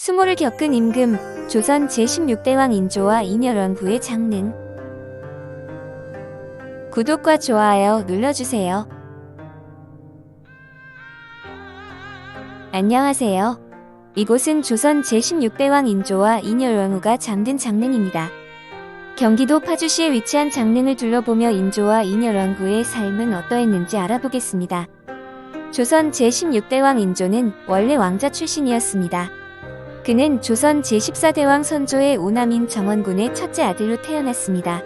수모를 겪은 임금, 조선 제16대왕 인조와 인열왕후의 장릉. 구독과 좋아요 눌러주세요. 안녕하세요. 이곳은 조선 제16대왕 인조와 인열왕후가 잠든 장릉입니다. 경기도 파주시에 위치한 장릉을 둘러보며 인조와 인열왕후의 삶은 어떠했는지 알아보겠습니다. 조선 제16대왕 인조는 원래 왕자 출신이었습니다. 그는 조선 제14대왕 선조의 오남인 정원군의 첫째 아들로 태어났습니다.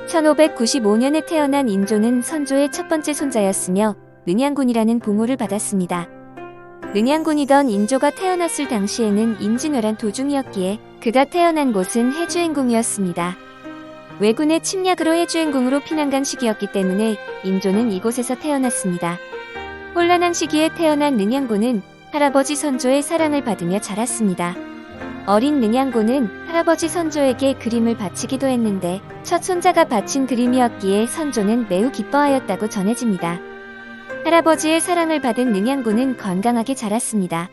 1595년에 태어난 인조는 선조의 첫 번째 손자였으며 능양군이라는 봉호를 받았습니다. 능양군이던 인조가 태어났을 당시에는 임진왜란 도중이었기에 그가 태어난 곳은 해주행궁이었습니다. 왜군의 침략으로 해주행궁으로 피난간 시기였기 때문에 인조는 이곳에서 태어났습니다. 혼란한 시기에 태어난 능양군은 할아버지 선조의 사랑을 받으며 자랐습니다. 어린 능양군은 할아버지 선조에게 그림을 바치기도 했는데 첫 손자가 바친 그림이었기에 선조는 매우 기뻐하였다고 전해집니다. 할아버지의 사랑을 받은 능양군은 건강하게 자랐습니다.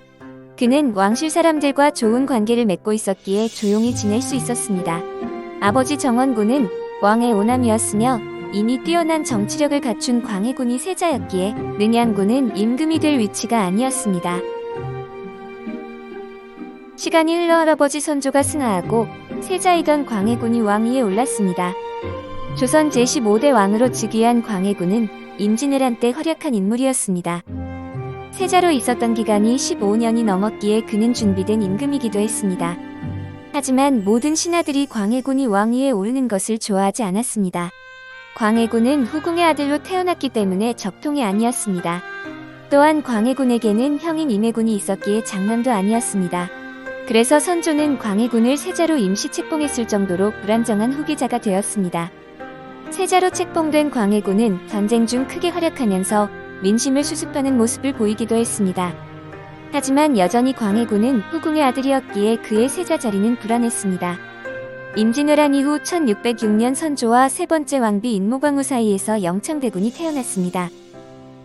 그는 왕실 사람들과 좋은 관계를 맺고 있었기에 조용히 지낼 수 있었습니다. 아버지 정원군은 왕의 오남이었으며 이미 뛰어난 정치력을 갖춘 광해군이 세자였기에 능양군은 임금이 될 위치가 아니었습니다. 시간이 흘러 할아버지 선조가 승하하고 세자이던 광해군이 왕위에 올랐습니다. 조선 제15대 왕으로 즉위한 광해군은 임진왜란 때 활약한 인물이었습니다. 세자로 있었던 기간이 15년이 넘었기에 그는 준비된 임금이기도 했습니다. 하지만 모든 신하들이 광해군이 왕위에 오르는 것을 좋아하지 않았습니다. 광해군은 후궁의 아들로 태어났기 때문에 적통이 아니었습니다. 또한 광해군에게는 형인 임해군이 있었기에 장남도 아니었습니다. 그래서 선조는 광해군을 세자로 임시 책봉했을 정도로 불안정한 후계자가 되었습니다. 세자로 책봉된 광해군은 전쟁 중 크게 활약하면서 민심을 수습하는 모습을 보이기도 했습니다. 하지만 여전히 광해군은 후궁의 아들이었기에 그의 세자 자리는 불안했습니다. 임진왜란 이후 1606년 선조와 세 번째 왕비 인모광후 사이에서 영창대군이 태어났습니다.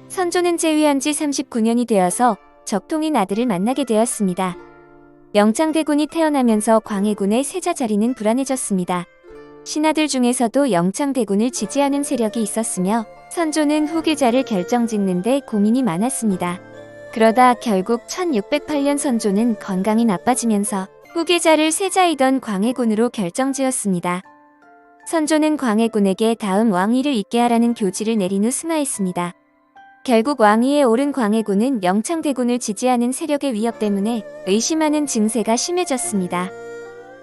선조는 재위한 지 39년이 되어서 적통인 아들을 만나게 되었습니다. 영창대군이 태어나면서 광해군의 세자 자리는 불안해졌습니다. 신하들 중에서도 영창대군을 지지하는 세력이 있었으며 선조는 후계자를 결정짓는 데 고민이 많았습니다. 그러다 결국 1608년 선조는 건강이 나빠지면서 후계자를 세자이던 광해군으로 결정지었습니다. 선조는 광해군에게 다음 왕위를 잇게 하라는 교지를 내린 후 승하했습니다. 결국 왕위에 오른 광해군은 영창대군을 지지하는 세력의 위협 때문에 의심하는 증세가 심해졌습니다.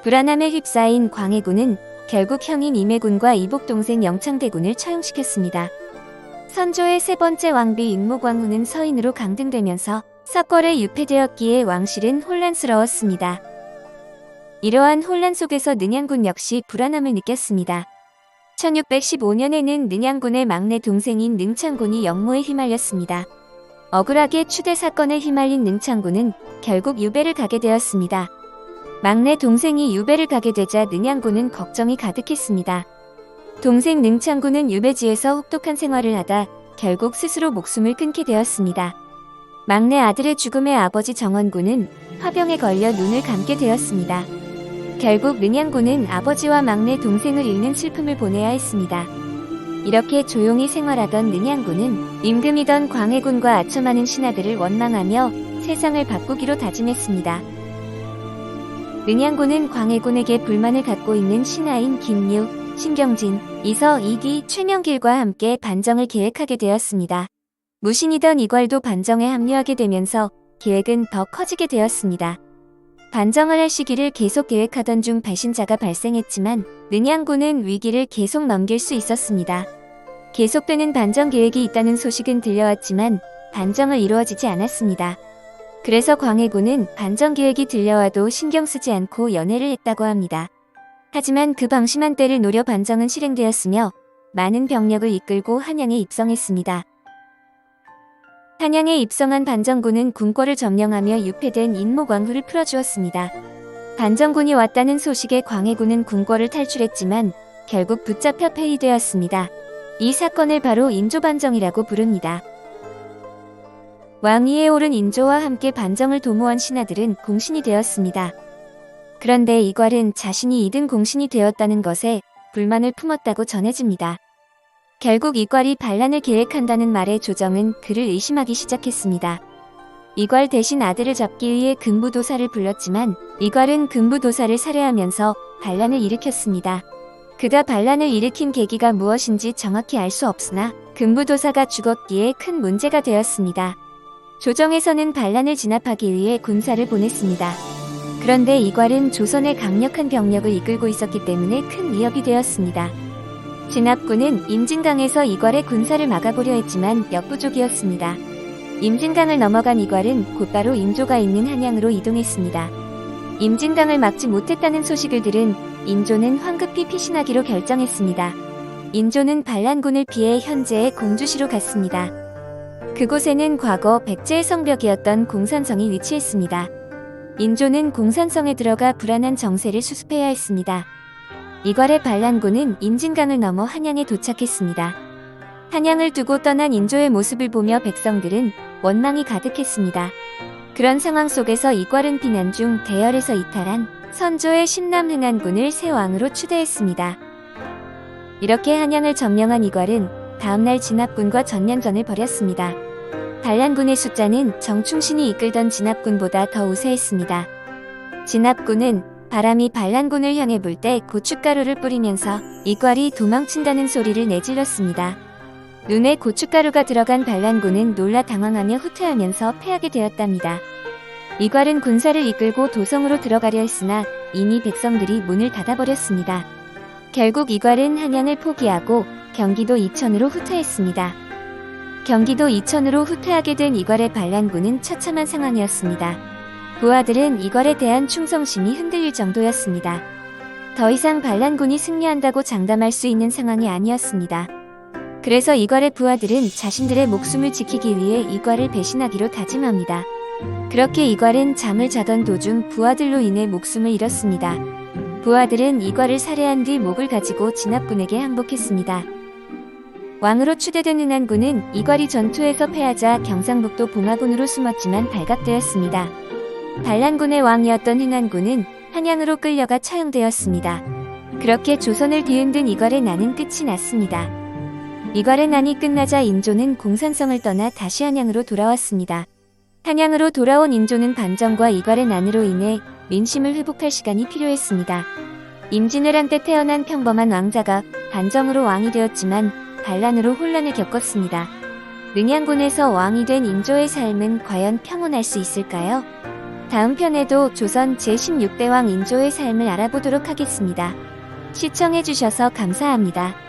불안함에 휩싸인 광해군은 결국 형인 임해군과 이복동생 영창대군을 처형시켰습니다. 선조의 세 번째 왕비 인모광후는 서인으로 강등되면서 석궐에 유폐되었기에 왕실은 혼란스러웠습니다. 이러한 혼란 속에서 능양군 역시 불안함을 느꼈습니다. 1615년에는 능양군의 막내 동생인 능창군이 역모에 휘말렸습니다. 억울하게 추대 사건에 휘말린 능창군은 결국 유배를 가게 되었습니다. 막내 동생이 유배를 가게 되자 능양군은 걱정이 가득했습니다. 동생 능창군은 유배지에서 혹독한 생활을 하다 결국 스스로 목숨을 끊게 되었습니다. 막내 아들의 죽음에 아버지 정원군은 화병에 걸려 눈을 감게 되었습니다. 결국 능양군은 아버지와 막내 동생을 잃는 슬픔을 보내야 했습니다. 이렇게 조용히 생활하던 능양군은 임금이던 광해군과 아첨하는 신하들을 원망하며 세상을 바꾸기로 다짐했습니다. 능양군은 광해군에게 불만을 갖고 있는 신하인 김유, 신경진, 이서, 이기, 최명길과 함께 반정을 계획하게 되었습니다. 무신이던 이괄도 반정에 합류하게 되면서 계획은 더 커지게 되었습니다. 반정을 할 시기를 계속 계획하던 중 배신자가 발생했지만 능양군은 위기를 계속 넘길 수 있었습니다. 계속되는 반정 계획이 있다는 소식은 들려왔지만 반정을 이루어지지 않았습니다. 그래서 광해군은 반정 계획이 들려와도 신경 쓰지 않고 연애를 했다고 합니다. 하지만 그 방심한 때를 노려 반정은 실행되었으며 많은 병력을 이끌고 한양에 입성했습니다. 한양에 입성한 반정군은 궁궐을 점령하며 유폐된 인모광후를 풀어주었습니다. 반정군이 왔다는 소식에 광해군은 궁궐을 탈출했지만 결국 붙잡혀 폐위되었습니다. 이 사건을 바로 인조반정이라고 부릅니다. 왕위에 오른 인조와 함께 반정을 도모한 신하들은 공신이 되었습니다. 그런데 이괄은 자신이 2등 공신이 되었다는 것에 불만을 품었다고 전해집니다. 결국 이괄이 반란을 계획한다는 말에 조정은 그를 의심하기 시작했습니다. 이괄 대신 아들을 잡기 위해 금부도사를 불렀지만 이괄은 금부도사를 살해하면서 반란을 일으켰습니다. 그가 반란을 일으킨 계기가 무엇인지 정확히 알 수 없으나 금부도사가 죽었기에 큰 문제가 되었습니다. 조정에서는 반란을 진압하기 위해 군사를 보냈습니다. 그런데 이괄은 조선의 강력한 병력을 이끌고 있었기 때문에 큰 위협이 되었습니다. 진압군은 임진강에서 이괄의 군사를 막아보려 했지만 역부족이었습니다. 임진강을 넘어간 이괄은 곧바로 인조가 있는 한양으로 이동했습니다. 임진강을 막지 못했다는 소식을 들은 인조는 황급히 피신하기로 결정했습니다. 인조는 반란군을 피해 현재의 공주시로 갔습니다. 그곳에는 과거 백제의 성벽이었던 공산성이 위치했습니다. 인조는 공산성에 들어가 불안한 정세를 수습해야 했습니다. 이괄의 반란군은 임진강을 넘어 한양에 도착했습니다. 한양을 두고 떠난 인조의 모습을 보며 백성들은 원망이 가득했습니다. 그런 상황 속에서 이괄은 비난 중 대열에서 이탈한 선조의 신남 흥안군을 새 왕으로 추대했습니다. 이렇게 한양을 점령한 이괄은 다음날 진압군과 전면전을 벌였습니다. 반란군의 숫자는 정충신이 이끌던 진압군보다 더 우세했습니다. 진압군은 바람이 반란군을 향해 불 때 고춧가루를 뿌리면서 이괄이 도망친다는 소리를 내질렀습니다. 눈에 고춧가루가 들어간 반란군은 놀라 당황하며 후퇴하면서 패하게 되었답니다. 이괄은 군사를 이끌고 도성으로 들어가려 했으나 이미 백성들이 문을 닫아버렸습니다. 결국 이괄은 한양을 포기하고 경기도 이천으로 후퇴했습니다. 경기도 이천으로 후퇴하게 된 이괄의 반란군은 처참한 상황이었습니다. 부하들은 이괄에 대한 충성심이 흔들릴 정도였습니다. 더 이상 반란군이 승리한다고 장담할 수 있는 상황이 아니었습니다. 그래서 이괄의 부하들은 자신들의 목숨을 지키기 위해 이괄을 배신하기로 다짐합니다. 그렇게 이괄은 잠을 자던 도중 부하들로 인해 목숨을 잃었습니다. 부하들은 이괄을 살해한 뒤 목을 가지고 진압군에게 항복했습니다. 왕으로 추대된 흥안군은 이괄이 전투에서 패하자 경상북도 봉화군으로 숨었지만 발각되었습니다. 반란군의 왕이었던 흥안군은 한양으로 끌려가 처형되었습니다. 그렇게 조선을 뒤흔든 이괄의 난은 끝이 났습니다. 이괄의 난이 끝나자 인조는 공산성을 떠나 다시 한양으로 돌아왔습니다. 한양으로 돌아온 인조는 반정과 이괄의 난으로 인해 민심을 회복할 시간이 필요했습니다. 임진왜란 때 태어난 평범한 왕자가 반정으로 왕이 되었지만 반란으로 혼란을 겪었습니다. 능양군에서 왕이 된 인조의 삶은 과연 평온할 수 있을까요? 다음 편에도 조선 제16대 왕 인조의 삶을 알아보도록 하겠습니다. 시청해주셔서 감사합니다.